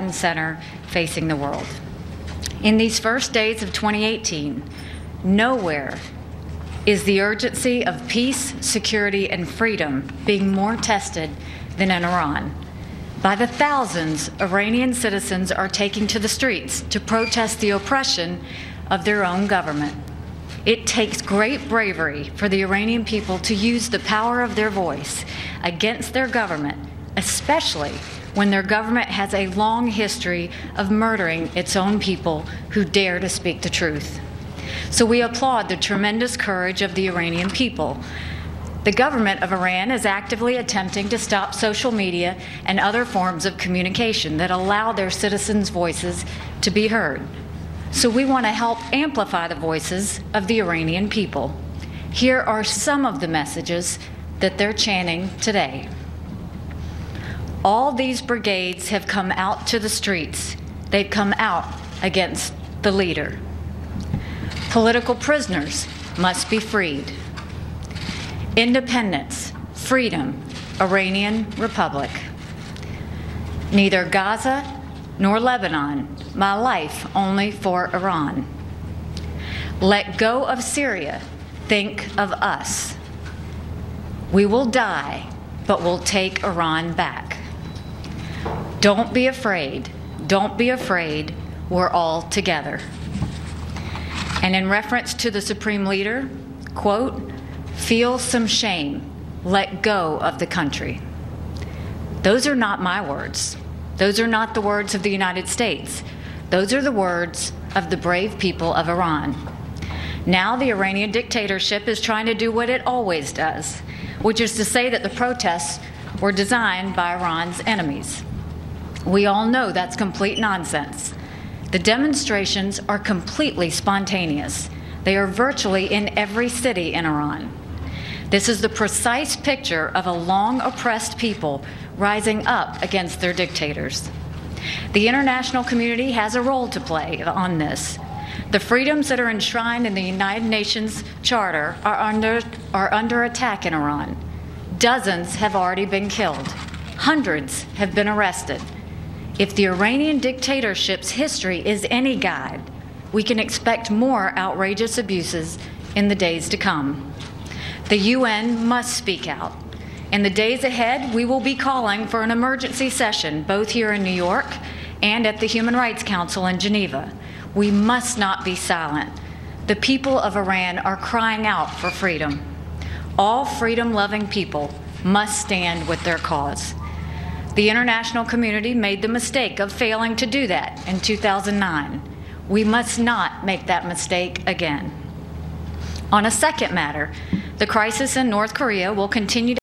and center facing the world. In these first days of 2018, nowhere is the urgency of peace, security, and freedom being more tested than in Iran. By the thousands, Iranian citizens are taking to the streets to protest the oppression of their own government. It takes great bravery for the Iranian people to use the power of their voice against their government, especially when their government has a long history of murdering its own people who dare to speak the truth. So we applaud the tremendous courage of the Iranian people. The government of Iran is actively attempting to stop social media and other forms of communication that allow their citizens' voices to be heard. So we want to help amplify the voices of the Iranian people. Here are some of the messages that they're chanting today. All these brigades have come out to the streets. They've come out against the leader. Political prisoners must be freed. Independence, freedom, Iranian Republic. Neither Gaza nor Lebanon, my life only for Iran. Let go of Syria, think of us. We will die, but we'll take Iran back. Don't be afraid, don't be afraid, we're all together. And in reference to the Supreme Leader, quote, feel some shame, let go of the country. Those are not my words. Those are not the words of the United States. Those are the words of the brave people of Iran. Now the Iranian dictatorship is trying to do what it always does, which is to say that the protests were designed by Iran's enemies. We all know that's complete nonsense. The demonstrations are completely spontaneous. They are virtually in every city in Iran. This is the precise picture of a long oppressed people rising up against their dictators. The international community has a role to play on this. The freedoms that are enshrined in the United Nations Charter are under attack in Iran. Dozens have already been killed. Hundreds have been arrested. If the Iranian dictatorship's history is any guide, we can expect more outrageous abuses in the days to come. The UN must speak out. In the days ahead, we will be calling for an emergency session, both here in New York and at the Human Rights Council in Geneva. We must not be silent. The people of Iran are crying out for freedom. All freedom-loving people must stand with their cause. The international community made the mistake of failing to do that in 2009. We must not make that mistake again. On a second matter, the crisis in North Korea will continue to